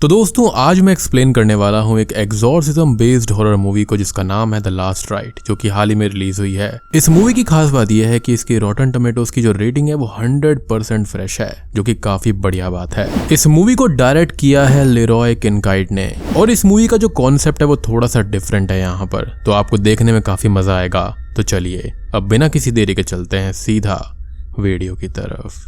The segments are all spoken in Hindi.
तो दोस्तों आज मैं एक्सप्लेन करने वाला हूँ एक एक्सॉर्सिज्म बेस्ड हॉरर मूवी को जिसका नाम है द लास्ट राइट, जो कि हाल ही में रिलीज हुई है। इस मूवी की खास बात यह है कि इसकी रॉटन टोमेटोज की जो रेटिंग है वो 100% फ्रेश है, जो कि काफी बढ़िया बात है। इस मूवी को डायरेक्ट किया है लेरॉय किनकाइड ने और इस मूवी का जो कॉन्सेप्ट है वो थोड़ा सा डिफरेंट है यहाँ पर, तो आपको देखने में काफी मजा आएगा। तो चलिए अब बिना किसी देरी के चलते हैं सीधा वीडियो की तरफ।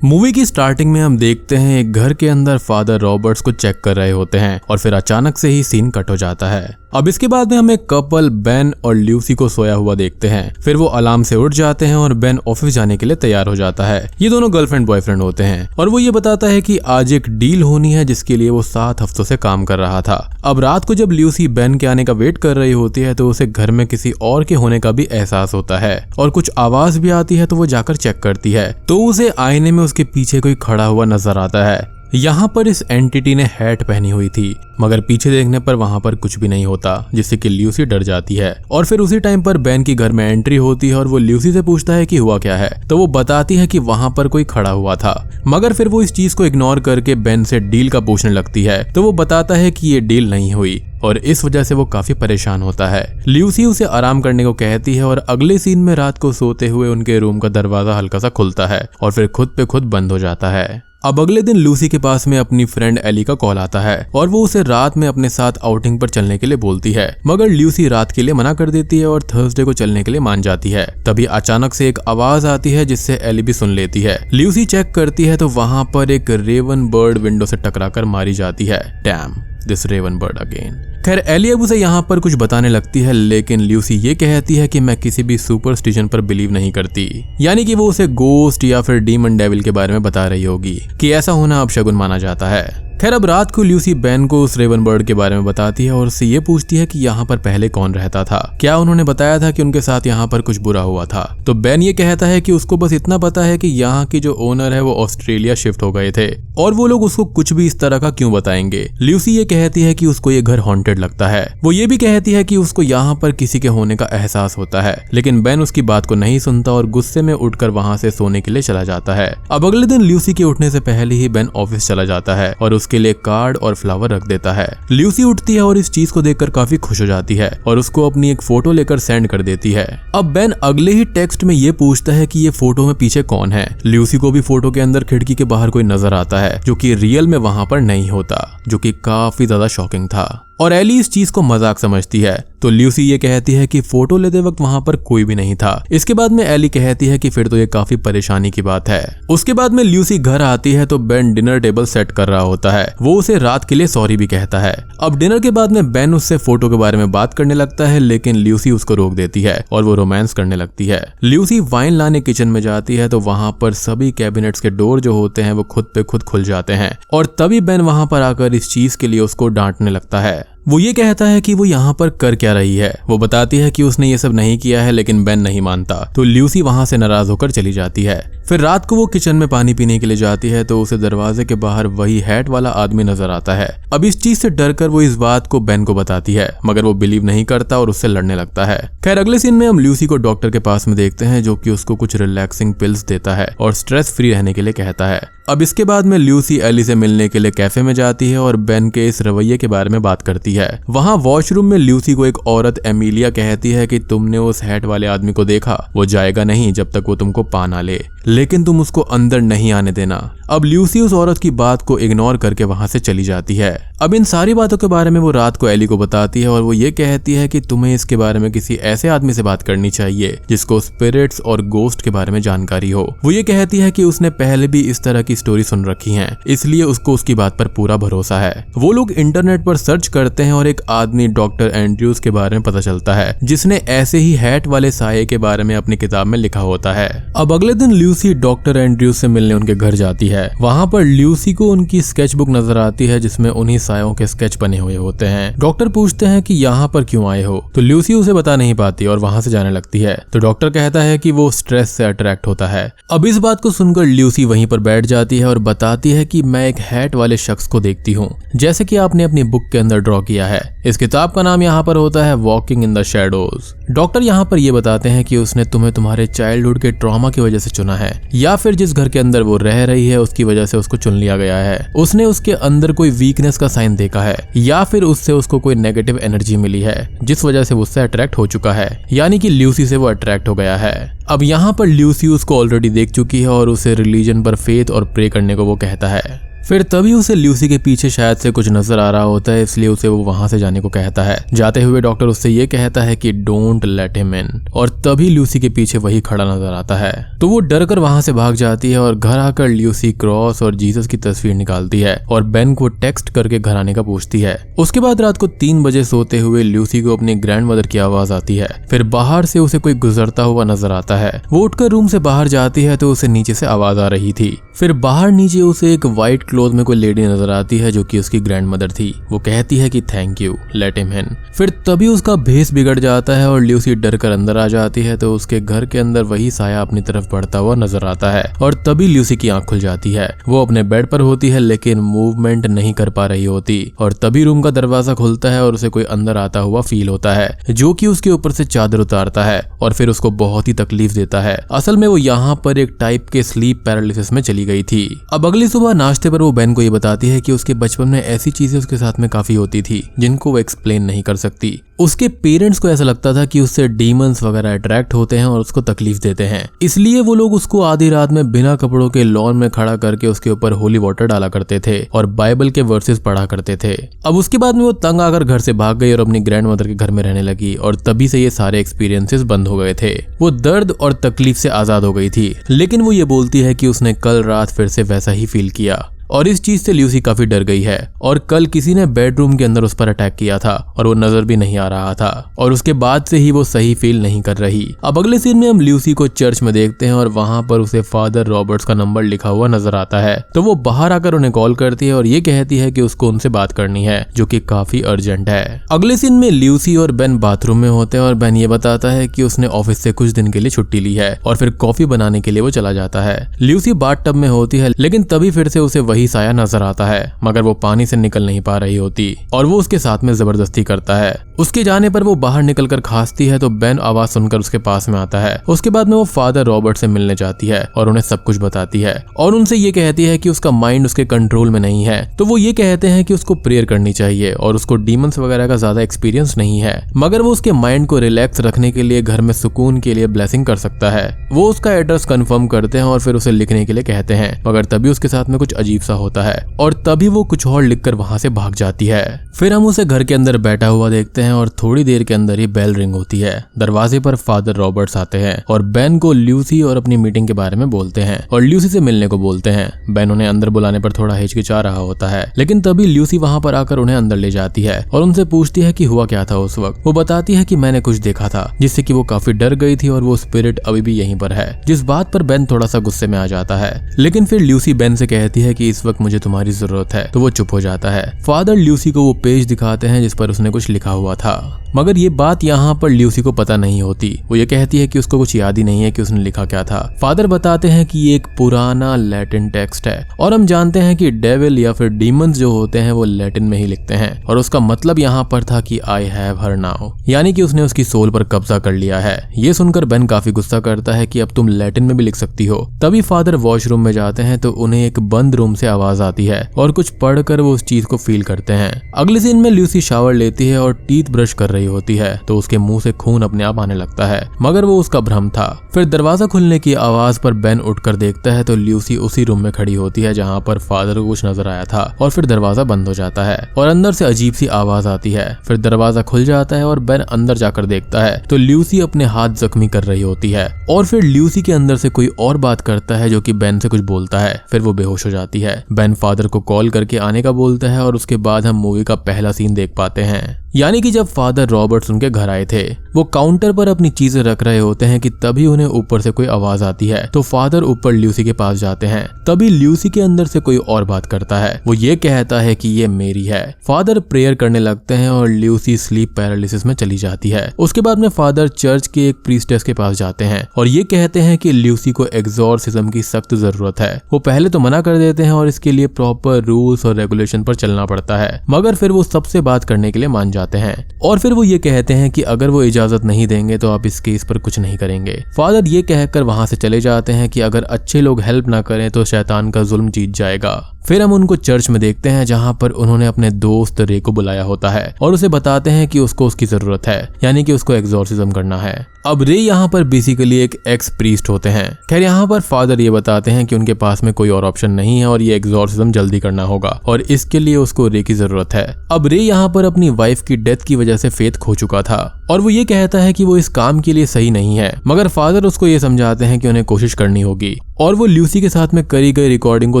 मूवी की स्टार्टिंग में हम देखते हैं एक घर के अंदर फादर रॉबर्ट्स को चेक कर रहे होते हैं और फिर अचानक से ही सीन कट हो जाता है। अब इसके बाद में हम एक कपल बेन और ल्यूसी को सोया हुआ देखते हैं। फिर वो अलार्म से उठ जाते हैं और बेन ऑफिस जाने के लिए तैयार हो जाता है। ये दोनों गर्लफ्रेंड बॉयफ्रेंड होते हैं और वो ये बताता है कि आज एक डील होनी है जिसके लिए वो 7 हफ्तों से काम कर रहा था। अब रात को जब ल्यूसी बेन के आने का वेट कर रही होती है तो उसे घर में किसी और के होने का भी एहसास होता है और कुछ आवाज भी आती है, तो वो जाकर चेक करती है तो उसे आईने में उसके पीछे कोई खड़ा हुआ नजर आता है। यहाँ पर इस एंटिटी ने हैट पहनी हुई थी, मगर पीछे देखने पर वहाँ पर कुछ भी नहीं होता, जिससे कि ल्यूसी डर जाती है। और फिर उसी टाइम पर बेन की घर में एंट्री होती है और वो ल्यूसी से पूछता है कि हुआ क्या है, तो वो बताती है कि वहाँ पर कोई खड़ा हुआ था। मगर फिर वो इस चीज को इग्नोर करके बेन से डील का पूछने लगती है, तो वो बताता है कि ये डील नहीं हुई और इस वजह से वो काफी परेशान होता है। ल्यूसी उसे आराम करने को कहती है और अगले सीन में रात को सोते हुए उनके रूम का दरवाजा हल्का सा खुलता है और फिर खुद पे खुद बंद हो जाता है। अब अगले दिन लूसी के पास में अपनी फ्रेंड एली का कॉल आता है और वो उसे रात में अपने साथ आउटिंग पर चलने के लिए बोलती है, मगर लूसी रात के लिए मना कर देती है और थर्सडे को चलने के लिए मान जाती है। तभी अचानक से एक आवाज आती है जिससे एली भी सुन लेती है। लूसी चेक करती है तो वहां पर एक रेवन बर्ड विंडो से टकराकर मारी जाती है। Damn this raven bird again. खैर एली अब उसे यहाँ पर कुछ बताने लगती है, लेकिन ल्यूसी ये कहती है कि मैं किसी भी सुपरस्टिशन पर बिलीव नहीं करती, यानी कि वो उसे गोस्ट या फिर डीमन डेविल के बारे में बता रही होगी कि ऐसा होना अब शगुन माना जाता है। खैर अब रात को ल्यूसी बेन को उस रेवन बर्ड के बारे में बताती है और उससे ये पूछती है कि यहाँ पर पहले कौन रहता था, क्या उन्होंने बताया था कि उनके साथ यहाँ पर कुछ बुरा हुआ था। तो बेन ये कहता है कि उसको बस इतना पता है कि यहाँ की जो ओनर है वो ऑस्ट्रेलिया शिफ्ट हो गए थे और वो लोग उसको कुछ भी इस तरह का क्यों बताएंगे। ल्यूसी ये कहती है कि उसको ये घर हॉन्टेड लगता है। वो ये भी कहती है कि उसको यहाँ पर किसी के होने का एहसास होता है, लेकिन बेन उसकी बात को नहीं सुनता और गुस्से में उठकर वहां से सोने के लिए चला जाता है। अब अगले दिन ल्यूसी के उठने से पहले ही बेन ऑफिस चला जाता है और उसके लिए कार्ड और फ्लावर रख देता है। ल्यूसी उठती है और इस चीज को देखकर काफी खुश हो जाती है और उसको अपनी एक फोटो लेकर सेंड कर देती है। अब बेन अगले ही टेक्स्ट में ये पूछता है कि ये फोटो में पीछे कौन है। ल्यूसी को भी फोटो के अंदर खिड़की के बाहर कोई नजर आता है जो कि रियल में वहां पर नहीं होता, जो कि काफी ज्यादा शॉकिंग था और एली इस चीज को मजाक समझती है। तो ल्यूसी ये कहती है कि फोटो लेते वक्त वहां पर कोई भी नहीं था। इसके बाद में एली कहती है कि फिर तो ये काफी परेशानी की बात है। उसके बाद में ल्यूसी घर आती है तो बेन डिनर टेबल सेट कर रहा होता है। वो उसे रात के लिए सॉरी भी कहता है। अब डिनर के बाद में बेन उससे फोटो के बारे में बात करने लगता है, लेकिन ल्यूसी उसको रोक देती है और वो रोमांस करने लगती है। ल्यूसी वाइन लाने किचन में जाती है तो वहां पर सभी कैबिनेट्स के डोर जो होते हैं वो खुद पे खुद खुल जाते हैं और तभी बेन वहां पर आकर इस चीज के लिए उसको डांटने लगता है। वो ये कहता है कि वो यहाँ पर कर क्या रही है। वो बताती है कि उसने ये सब नहीं किया है, लेकिन बेन नहीं मानता, तो ल्यूसी वहां से नाराज होकर चली जाती है। फिर रात को वो किचन में पानी पीने के लिए जाती है तो उसे दरवाजे के बाहर वही हैट वाला आदमी नजर आता है। अब इस चीज से डरकर वो इस बात को बेन को बताती है, मगर वो बिलीव नहीं करता और उससे लड़ने लगता है। खैर अगले सीन में हम ल्यूसी को डॉक्टर के पास में देखते हैं, जो कि उसको कुछ रिलैक्सिंग पिल्स देता है और स्ट्रेस फ्री रहने के लिए कहता है। अब इसके बाद में ल्यूसी एली से मिलने के लिए कैफे में जाती है और बेन के इस रवैये के बारे में बात करती है। वहाँ वॉशरूम में ल्यूसी को एक औरत एमिलिया कहती है कि तुमने उस हैट वाले आदमी को देखा, वो जाएगा नहीं जब तक वो तुमको पा ना ले, लेकिन तुम उसको अंदर नहीं आने देना। अब ल्यूसी उस औरत की बात को इग्नोर करके वहां से चली जाती है। अब इन सारी बातों के बारे में वो रात को एली को बताती है और वो ये कहती है कि तुम्हें इसके बारे में किसी ऐसे आदमी से बात करनी चाहिए जिसको स्पिरिट्स और गोस्ट के बारे में जानकारी हो। वो ये कहती है कि उसने पहले भी इस तरह की स्टोरी सुन रखी है, इसलिए उसको उसकी बात पर पूरा भरोसा है। वो लोग इंटरनेट पर सर्च करते हैं और एक आदमी डॉक्टर एंड्रयूज के बारे में पता चलता है, जिसने ऐसे ही हैट वाले साये के बारे में अपनी किताब में लिखा होता है। अब अगले दिन ल्यूसी डॉक्टर एंड्रयूज से मिलने उनके घर जाती है। वहां पर ल्यूसी को उनकी स्केच बुक नजर आती है जिसमें उन्हीं सायों के स्केच बने हुए होते हैं। डॉक्टर पूछते हैं कि यहाँ पर क्यों आए हो, तो ल्यूसी उसे बता नहीं पाती और वहां से जाने लगती है। तो डॉक्टर कहता है कि वो स्ट्रेस से अट्रैक्ट होता है। अब इस बात को सुनकर ल्यूसी वहीं पर बैठ जाती है और बताती है कि मैं एक हैट वाले शख्स को देखती हूँ, जैसे कि आपने अपनी बुक के अंदर ड्रॉ किया है। इस किताब का नाम यहाँ पर होता है walking in the shadows. Doctor यहाँ पर ये बताते हैं कि उसने तुम्हें तुम्हारे चाइल्डहुड के ट्रॉमा की वजह से चुना है, या फिर जिस घर के अंदर वो रह रही है उसकी वजह से उसको चुन लिया गया है। उसने उसके अंदर कोई वीकनेस का साइन देखा है, या फिर उससे उसको कोई नेगेटिव एनर्जी मिली है जिस वजह से उससे अट्रैक्ट हो चुका है, यानी कि ल्यूसी से वो अट्रैक्ट हो गया है। अब यहाँ पर ल्यूसी उसको ऑलरेडी देख चुकी है और उसे रिलीजन पर फेथ और प्रे करने को वो कहता है। फिर तभी उसे ल्यूसी के पीछे शायद से कुछ नजर आ रहा होता है, इसलिए उसे वो वहां से जाने को कहता है। जाते हुए डॉक्टर उससे ये कहता है कि डोंट लेट हिम इन, और तभी ल्यूसी के पीछे वही खड़ा नजर आता है। तो वो डर कर वहां से भाग जाती है और घर आकर ल्यूसी क्रॉस और जीसस की तस्वीर निकालती है और बेन को टेक्स्ट करके घर आने का पूछती है। उसके बाद रात को 3 बजे सोते हुए ल्यूसी को अपनी ग्रैंडमदर की आवाज आती है। फिर बाहर से उसे कोई गुजरता हुआ नजर आता है। वो उठकर रूम से बाहर जाती है तो उसे नीचे से आवाज आ रही थी। फिर बाहर नीचे उसे एक व्हाइट क्लॉथ में कोई लेडी नजर आती है जो कि उसकी ग्रैंडमदर थी। वो कहती है कि thank you, let him in. फिर तभी उसका भेस बिगड़ जाता है और ल्यूसी डर कर अंदर आ जाती है तो उसके घर के अंदर वही साया अपनी तरफ बढ़ता हुआ नजर आता है और तभी ल्यूसी की आंख खुल जाती है। वो अपने बेड पर होती है लेकिन मूवमेंट नहीं कर पा रही होती और तभी रूम का दरवाजा खुलता है और उसे कोई अंदर आता हुआ फील होता है जो कि उसके ऊपर से चादर उतारता है और फिर उसको बहुत ही तकलीफ देता है। असल में वो यहाँ पर एक टाइप के स्लीप पैरालिसिस में चली गई थी। अब अगली सुबह नाश्ते पर वो बेन को ये बताती है कि उसके बचपन में ऐसी चीजें उसके साथ में काफी होती थी जिनको वो एक्सप्लेन नहीं कर सकती। उसके पेरेंट्स को ऐसा लगता था कि उससे डीमंस वगैरह अट्रैक्ट होते हैं और उसको तकलीफ देते हैं, इसलिए वो लोग उसको आधी रात में बिना कपड़ों के लॉन में खड़ा करके उसके ऊपर होली वाटर डाला करते थे और बाइबल के वर्सेस पढ़ा करते थे। अब उसके बाद में वो तंग आकर घर से भाग गई और अपनी ग्रैंडमदर के घर में रहने लगी और तभी से ये सारे एक्सपीरियंसेस बंद हो गए थे। वो दर्द और तकलीफ से आजाद हो गई थी, लेकिन वो ये बोलती है कि उसने कल रात फिर से वैसा ही फील किया और इस चीज से ल्यूसी काफी डर गई है और कल किसी ने बेडरूम के अंदर उस पर अटैक किया था और वो नजर भी नहीं आ रहा था और उसके बाद से ही वो सही फील नहीं कर रही। अब अगले सीन में हम ल्यूसी को चर्च में देखते हैं और वहां पर उसे फादर रॉबर्ट्स का नंबर लिखा हुआ नजर आता है। तो वो बाहर आकर उन्हें कॉल करती है और ये कहती है कि उसको उनसे बात करनी है जो कि काफी अर्जेंट है। अगले सीन में ल्यूसी और बेन बाथरूम में होते हैं और बेन ये बताता है कि उसने ऑफिस से कुछ दिन के लिए छुट्टी ली है और फिर कॉफी बनाने के लिए वो चला जाता है। ल्यूसी बाथ टब में होती है लेकिन तभी फिर से उसे वही साया नजर आता है, मगर वो पानी से निकल नहीं पा रही होती और वो उसके साथ में जबरदस्ती करता है। उसके जाने पर वो बाहर निकलकर खांसती है तो बेन आवाज सुनकर उसके पास में आता है। उसके बाद में वो फादर रॉबर्ट से मिलने जाती है और उन्हें सब कुछ बताती है और उनसे ये कहती है कि उसका माइंड उसके कंट्रोल में नहीं है। तो वो ये कहते हैं कि उसको प्रेयर करनी चाहिए और उसको डीमंस वगैरह का ज्यादा एक्सपीरियंस नहीं है, मगर वो उसके माइंड को रिलैक्स रखने के लिए घर में सुकून के लिए ब्लेसिंग कर सकता है। वो उसका एड्रेस कंफर्म करते हैं और फिर उसे लिखने के लिए कहते हैं, मगर तभी उसके साथ में कुछ अजीब सा होता है और तभी वो कुछ और लिखकर वहां से भाग जाती है। फिर हम उसे घर के अंदर बैठा हुआ देखते हैं और थोड़ी देर के अंदर ही बेल रिंग होती है। दरवाजे पर फादर रॉबर्ट्स आते हैं और बेन को ल्यूसी और अपनी मीटिंग के बारे में बोलते हैं और ल्यूसी से मिलने को बोलते हैं। बेन उन्हें अंदर बुलाने पर थोड़ा हिचकिचा रहा होता है, लेकिन तभी ल्यूसी वहां पर आकर उन्हें अंदर ले जाती है और उनसे पूछती है कि हुआ क्या था उस वक्त। वो बताती है कि मैंने कुछ देखा था जिससे कि वो काफी डर गई थी और वो स्पिरिट अभी भी यहीं पर है, जिस बात पर बेन थोड़ा सा गुस्से में आ जाता है। लेकिन फिर ल्यूसी बेन से कहती है कि इस वक्त मुझे तुम्हारी जरूरत है, तो वो चुप हो जाता है। फादर ल्यूसी को वो पेज दिखाते हैं जिस पर उसने कुछ लिखा हुआ था, मगर ये बात यहाँ पर ल्यूसी को पता नहीं होती। वो ये कहती है कि उसको कुछ याद ही नहीं है कि उसने लिखा क्या था। फादर बताते हैं कि ये एक पुराना लैटिन टेक्स्ट है और हम जानते हैं कि डेविल या फिर डीमंस जो होते हैं वो लैटिन में ही लिखते हैं और उसका मतलब यहाँ पर था कि आई हैव हर नाउ, यानी कि उसने उसकी सोल पर कब्जा कर लिया है। ये सुनकर बेन काफी गुस्सा करता है कि अब तुम लैटिन में भी लिख सकती हो। तभी फादर वॉशरूम में जाते हैं तो उन्हें एक बंद रूम से आवाज आती है और कुछ पढ़कर वो उस चीज को फील करते हैं। अगले सीन में ल्यूसी शावर लेती है और टीथ ब्रश कर रही होती है तो उसके मुंह से खून अपने आप आने लगता है, मगर वो उसका भ्रम था। फिर दरवाजा खुलने की आवाज पर बेन उठकर देखता है तो ल्यूसी उसी रूम में खड़ी होती है जहां पर फादर को कुछ नजर आया था और फिर दरवाजा बंद हो जाता है और अंदर से अजीब सी आवाज आती है। फिर दरवाजा खुल जाता है और बेन अंदर जाकर देखता है तो ल्यूसी अपने हाथ जख्मी कर रही होती है और फिर ल्यूसी के अंदर से कोई और बात करता है जो कि बेन से कुछ बोलता है। फिर वो बेहोश हो जाती है। बेन फादर को कॉल करके आने का बोलता है और उसके बाद हम मूवी का पहला सीन देख पाते हैं। यानी कि जब फादर रॉबर्ट्स उनके घर आए थे, वो काउंटर पर अपनी चीजें रख रहे होते हैं कि तभी उन्हें ऊपर से कोई आवाज आती है। तो फादर ऊपर ल्यूसी के पास जाते हैं। तभी ल्यूसी के अंदर से कोई और बात करता है। वो ये कहता है कि ये मेरी है। फादर प्रेयर करने लगते हैं और ल्यूसी स्लीप पैरालिसिस में चली जाती है। उसके बाद में फादर चर्च के एक प्रीस्टेस के पास जाते हैं और ये कहते हैं कि ल्यूसी को एग्जॉर्सिज्म की सख्त जरूरत है। वो पहले तो मना कर देते हैं और इसके लिए प्रॉपर रूल्स और रेगुलेशन पर चलना पड़ता है, मगर फिर वो सबसे बात करने के लिए मान जाते हैं और फिर वो ये कहते हैं कि अगर वो इजाजत नहीं देंगे तो आप इस केस पर कुछ नहीं करेंगे। फादर ये कहकर वहां से चले जाते हैं कि अगर अच्छे लोग हेल्प ना करें तो शैतान का जुल्म जीत जाएगा। फिर हम उनको चर्च में देखते हैं जहां पर उन्होंने अपने दोस्त रे को बुलाया होता है और उसे बताते हैं कि उसको उसकी जरूरत है, यानी कि उसको एग्जॉर्सिज्म करना है। अब रे यहाँ पर बेसिकली एक एक्स प्रीस्ट होते हैं। खैर यहाँ पर फादर ये बताते हैं कि उनके पास में कोई और ऑप्शन नहीं है और ये एग्जॉर्सिज्म जल्दी करना होगा और इसके लिए उसको रे की जरूरत है। अब रे यहाँ पर अपनी वाइफ की डेथ की वजह से फेथ खो चुका था और वो ये कहता है कि वो इस काम के लिए सही नहीं है, मगर फादर उसको ये समझाते हैं कि उन्हें कोशिश करनी होगी और वो ल्यूसी के साथ में करी गई रिकॉर्डिंग को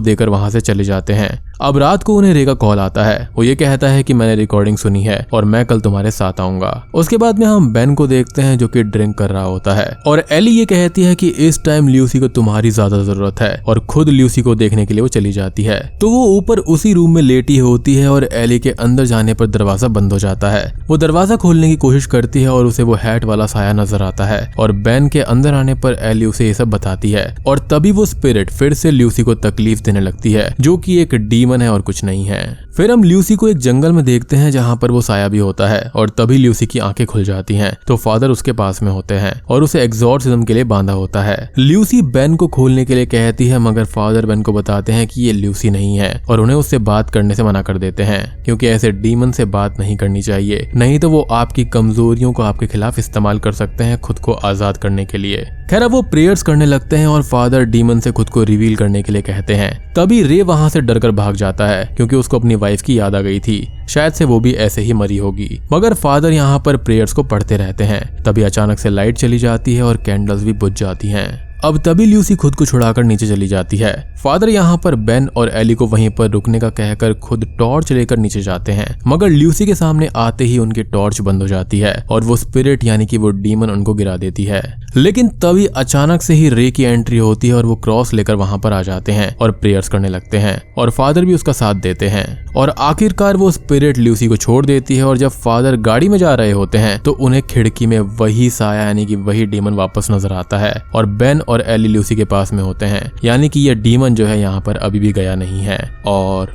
देकर वहां से चले जाते हैं। अब रात को उन्हें रे का कॉल आता है। वो ये कहता है कि मैंने रिकॉर्डिंग सुनी है और मैं कल तुम्हारे साथ आऊंगा। उसके बाद में हम बेन को देखते हैं जो कि ड्रिंक कर रहा होता है और एली ये कहती है कि इस टाइम ल्यूसी को तुम्हारी ज्यादा जरूरत है और खुद ल्यूसी को देखने के लिए वो चली जाती है। तो वो ऊपर उसी रूम में लेटी होती है और एली के अंदर जाने पर दरवाजा बंद हो जाता है। वो दरवाजा खोलने की कोशिश करती है और उसे वो हैट वाला साया नजर आता है और बेन के अंदर आने पर एली उसे ये सब बताती है और तभी वो स्पिरिट फिर से ल्यूसी को तकलीफ देने लगती है, जो कि एक डीमन है और कुछ नहीं है। फिर हम ल्यूसी को एक जंगल में देखते हैं जहां पर वो साया भी होता है और तभी ल्यूसी की आंखें खुल जाती हैं। तो फादर उसके पास में होते हैं और उसे एग्जॉर्सिज्म के लिए बांधा होता है। ल्यूसी बेन को खोलने के लिए कहती है, मगर फादर बेन को बताते हैं कि ये ल्यूसी नहीं है और उन्हें उससे बात करने से मना कर देते हैं, क्योंकि ऐसे डीमन से बात नहीं करनी चाहिए, नहीं तो वो आपकी कमजोरियों को आपके खिलाफ इस्तेमाल कर सकते हैं खुद को आजाद करने के लिए। खैर अब वो प्रेयर्स करने लगते हैं और फादर डीमन से खुद को रिवील करने के लिए कहते हैं। तभी रे वहां से डरकर भाग जाता है क्योंकि उसको अपनी वाइफ की याद आ गई थी, शायद से वो भी ऐसे ही मरी होगी। मगर फादर यहाँ पर प्रेयर्स को पढ़ते रहते हैं। तभी अचानक से लाइट चली जाती है और कैंडल्स भी बुझ जाती हैं। अब तभी ल्यूसी खुद को छुड़ाकर नीचे चली जाती है। फादर यहाँ पर बेन और एली को वहीं पर रुकने का कहकर खुद टॉर्च लेकर नीचे जाते हैं, मगर ल्यूसी के सामने आते ही उनकी टॉर्च बंद हो जाती है और वो स्पिरिट यानी कि वो डीमन उनको गिरा देती है। लेकिन तभी अचानक से ही रे की एंट्री होती है और वो क्रॉस लेकर वहां पर आ जाते हैं और प्रेयर्स करने लगते हैं और फादर भी उसका साथ देते हैं और आखिरकार वो स्पिरिट ल्यूसी को छोड़ देती है। और जब फादर गाड़ी में जा रहे होते हैं तो उन्हें खिड़की में वही साया यानी कि वही डीमन वापस नजर आता है और बेन और एली ल्यूसी के पास में होते हैं, यानी कि ये डीमन जो है यहाँ पर अभी भी गया नहीं है। और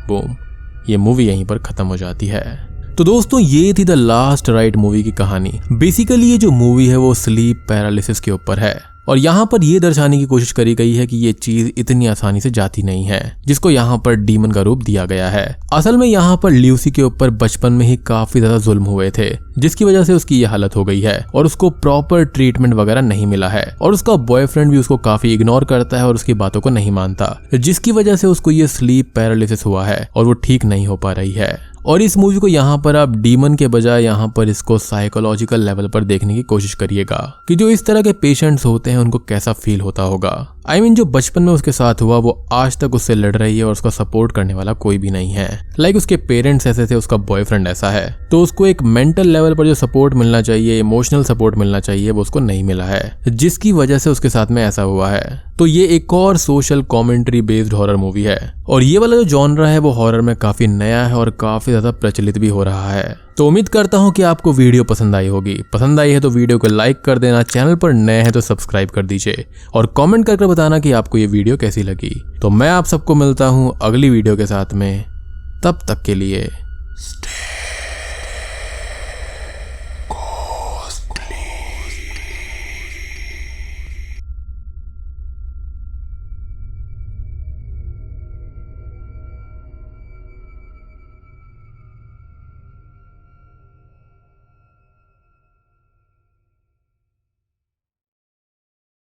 बूम, ये मूवी यहीं पर खत्म हो जाती है। तो दोस्तों ये थी द लास्ट राइड मूवी की कहानी। बेसिकली ये जो मूवी है वो स्लीप पैरालिसिस के ऊपर है और यहाँ पर ये दर्शाने की कोशिश करी गई है कि ये चीज इतनी आसानी से जाती नहीं है, जिसको यहाँ पर डीमन का रूप दिया गया है। असल में यहाँ पर ल्यूसी के ऊपर बचपन में ही काफी ज्यादा जुल्म हुए थे, जिसकी वजह से उसकी ये हालत हो गई है और उसको प्रॉपर ट्रीटमेंट वगैरह नहीं मिला है और उसका बॉयफ्रेंड भी उसको काफी इग्नोर करता है और उसकी बातों को नहीं मानता, जिसकी वजह से उसको ये स्लीप पैरालिसिस हुआ है और वो ठीक नहीं हो पा रही है। और इस मूवी को यहाँ पर आप डीमन के बजाय यहाँ पर इसको साइकोलॉजिकल लेवल पर देखने की कोशिश करिएगा कि जो इस तरह के पेशेंट्स होते हैं उनको कैसा फील होता होगा। I mean, जो बचपन में उसके साथ हुआ वो आज तक उससे लड़ रही है और उसका सपोर्ट करने वाला कोई भी नहीं है। लाइक उसके पेरेंट्स ऐसे थे, उसका बॉयफ्रेंड ऐसा है, तो उसको एक मेंटल लेवल पर जो सपोर्ट मिलना चाहिए, इमोशनल सपोर्ट मिलना चाहिए, वो उसको नहीं मिला है, जिसकी वजह से उसके साथ में ऐसा हुआ है। तो ये एक और social commentary based horror movie है और ये वाला जो जॉनरा है वो हॉरर में काफी नया है और काफी ज्यादा प्रचलित भी हो रहा है। तो उम्मीद करता हूँ कि आपको वीडियो पसंद आई होगी। पसंद आई है तो वीडियो को लाइक कर देना, चैनल पर नए हैं तो सब्सक्राइब कर दीजिए और कमेंट करके बताना कि आपको ये वीडियो कैसी लगी। तो मैं आप सबको मिलता हूँ अगली वीडियो के साथ में, तब तक के लिए